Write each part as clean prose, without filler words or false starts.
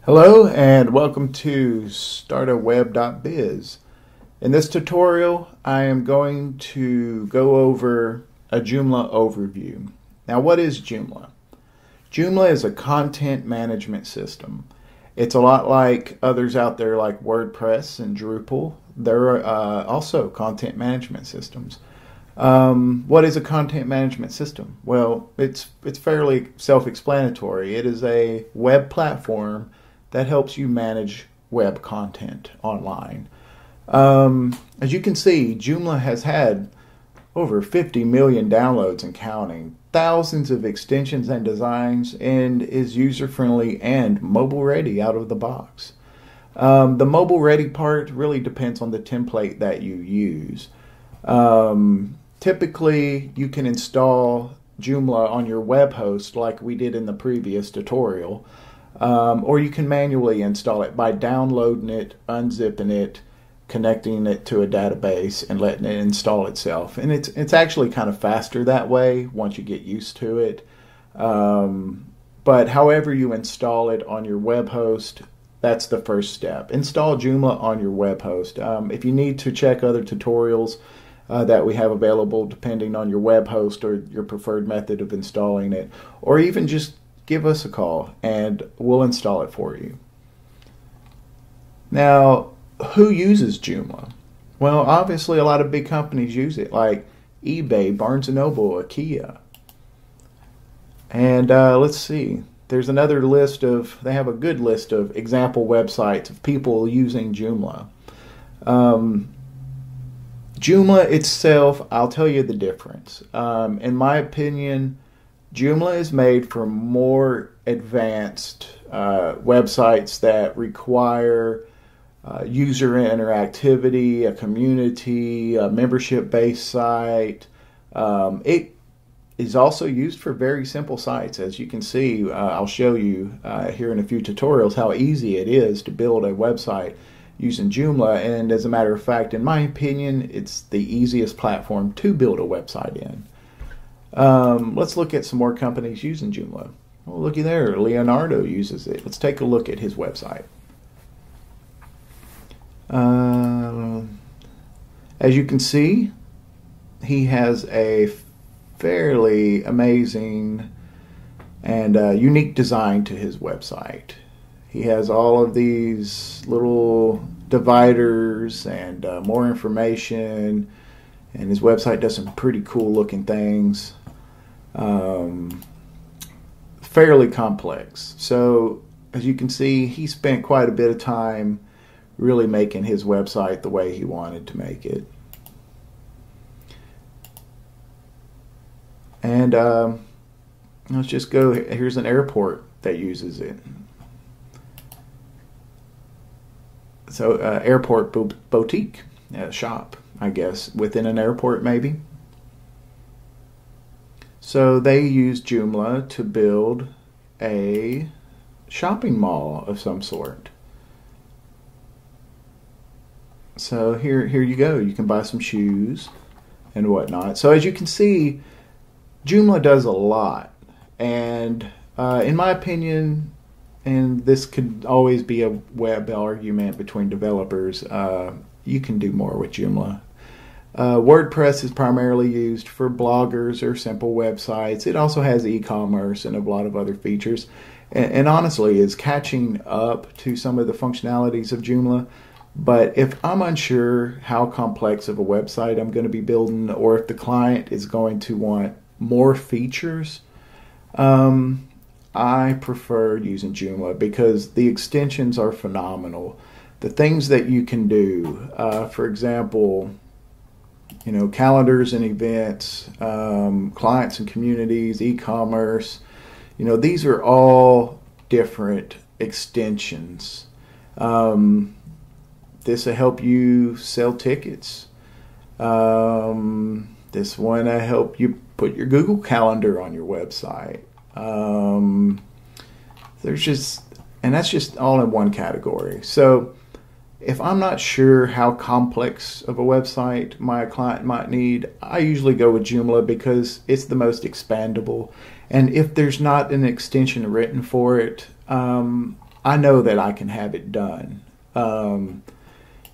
Hello and welcome to StartAWeb.biz. In this tutorial, I am going to go over a Joomla overview. Now, what is Joomla? Joomla is a content management system. It's a lot like others out there like WordPress and Drupal. There are also content management systems. What is a content management system? Well, it's fairly self-explanatory. It is a web platform that helps you manage web content online. As you can see, Joomla has had over 50 million downloads and counting, thousands of extensions and designs, and is user-friendly and mobile-ready out of the box. The mobile-ready part really depends on the template that you use. Typically, you can install Joomla on your web host like we did in the previous tutorial. Or you can manually install it by downloading it, unzipping it, connecting it to a database, and letting it install itself. And it's actually kind of faster that way once you get used to it. But however you install it on your web host, that's the first step. Install Joomla on your web host. If you need to check other tutorials that we have available depending on your web host or your preferred method of installing it, or even just give us a call and we'll install it for you. Now, who uses Joomla? Well, obviously a lot of big companies use it, like eBay, Barnes & Noble, IKEA. And let's see, there's another list of, they have a good list of example websites of people using Joomla. Joomla itself, I'll tell you the difference. In my opinion, Joomla is made for more advanced websites that require user interactivity, a community, a membership-based site. It is also used for very simple sites. As you can see, I'll show you here in a few tutorials how easy it is to build a website using Joomla. And as a matter of fact, in my opinion, it's the easiest platform to build a website in. Let's look at some more companies using Joomla. Well, looky there, Leonardo uses it. Let's take a look at his website. As you can see, he has a fairly amazing and unique design to his website. He has all of these little dividers and more information, and his website does some pretty cool looking things. Fairly complex. So as you can see, he spent quite a bit of time really making his website the way he wanted to make it. And let's just go, here's an airport that uses it. So airport boutique shop, I guess, within an airport maybe. So they use Joomla to build a shopping mall of some sort. So here you go. You can buy some shoes and whatnot. So as you can see, Joomla does a lot. And in my opinion, and this could always be a web argument between developers, you can do more with Joomla. WordPress is primarily used for bloggers or simple websites. It also has e-commerce and a lot of other features, and honestly is catching up to some of the functionalities of Joomla. But if I'm unsure how complex of a website I'm going to be building, or if the client is going to want more features, I prefer using Joomla because the extensions are phenomenal. The things that you can do, for example, calendars and events, clients and communities, e-commerce, these are all different extensions. This will help you sell tickets. This one will help you put your Google Calendar on your website. And that's just all in one category. So if I'm not sure how complex of a website my client might need, I usually go with Joomla because it's the most expandable. And if there's not an extension written for it, I know that I can have it done.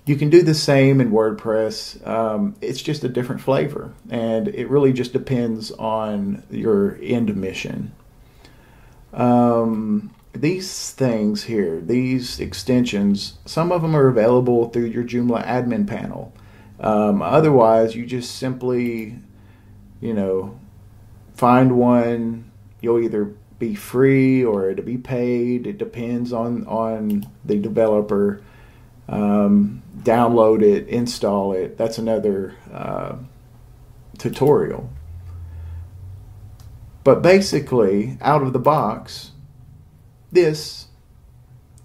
You can do the same in WordPress. It's just a different flavor, and it really just depends on your end mission. These things here, these extensions, some of them are available through your Joomla admin panel. Otherwise, you just simply, find one. You'll either be free or it'll be paid. It depends on the developer. Download it, install it. That's another tutorial. But basically, out of the box, this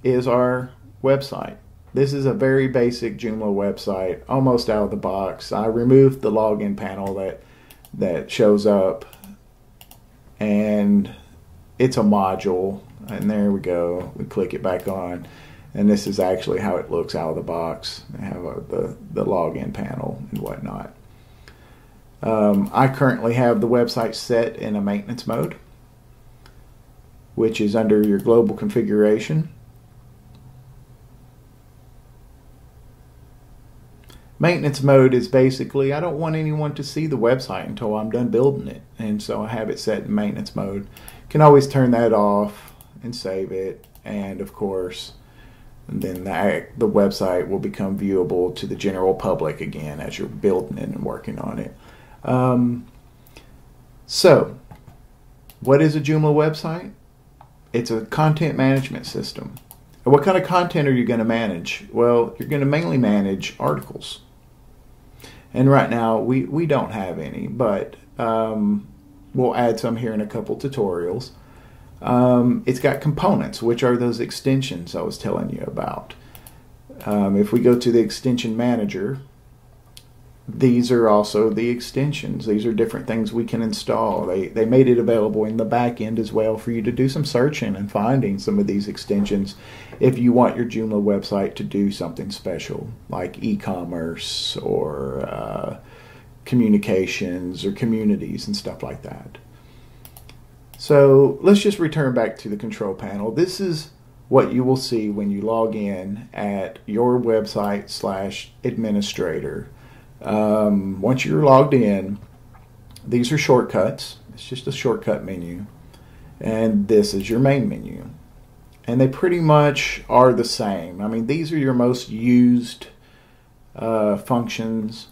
is our website. This is a very basic Joomla website, almost out of the box. I removed the login panel that shows up, and it's a module. And there we go. We click it back on. And this is actually how it looks out of the box. I have the login panel and whatnot. I currently have the website set in a maintenance mode, which is under your global configuration. Maintenance mode is basically, I don't want anyone to see the website until I'm done building it. And so I have it set in maintenance mode. You can always turn that off and save it. And of course, and then the website will become viewable to the general public again as you're building it and working on it. So, what is a Joomla website? It's a content management system. And what kind of content are you going to manage? Well, you're going to mainly manage articles. And right now, we don't have any, but we'll add some here in a couple tutorials. It's got components, which are those extensions I was telling you about. If we go to the extension manager, these are also the extensions. These are different things we can install. They made it available in the back end as well for you to do some searching and finding some of these extensions if you want your Joomla website to do something special, like e-commerce or communications or communities and stuff like that. So let's just return back to the control panel. This is what you will see when you log in at your website /administrator. Once you're logged in, these are shortcuts. It's just a shortcut menu. And this is your main menu. And they pretty much are the same. I mean, these are your most used functions.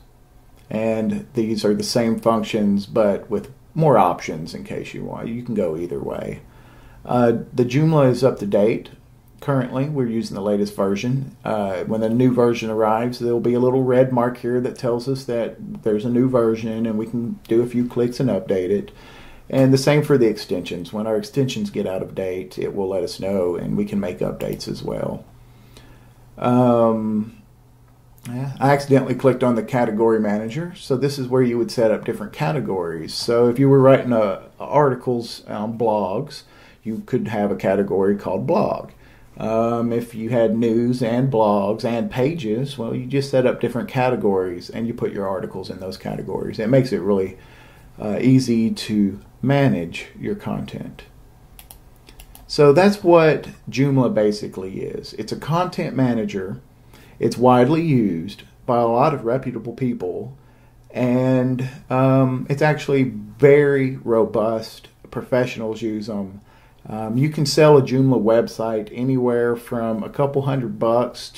And these are the same functions, but with more options in case you want. You can go either way. The Joomla is up to date. Currently, we're using the latest version. When the new version arrives, there will be a little red mark here that tells us that there's a new version, and we can do a few clicks and update it. And the same for the extensions. When our extensions get out of date, it will let us know, and we can make updates as well. I accidentally clicked on the category manager, so this is where you would set up different categories. So if you were writing articles on blogs, you could have a category called blog. If you had news and blogs and pages, well, you just set up different categories and you put your articles in those categories. It makes it really easy to manage your content. So that's what Joomla basically is. It's a content manager. It's widely used by a lot of reputable people, and it's actually very robust. Professionals use them. You can sell a Joomla website anywhere from a couple $100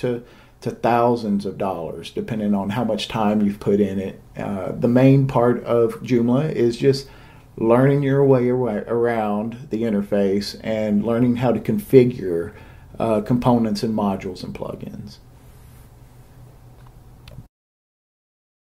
to thousands of dollars, depending on how much time you've put in it. The main part of Joomla is just learning your way around the interface and learning how to configure components and modules and plugins.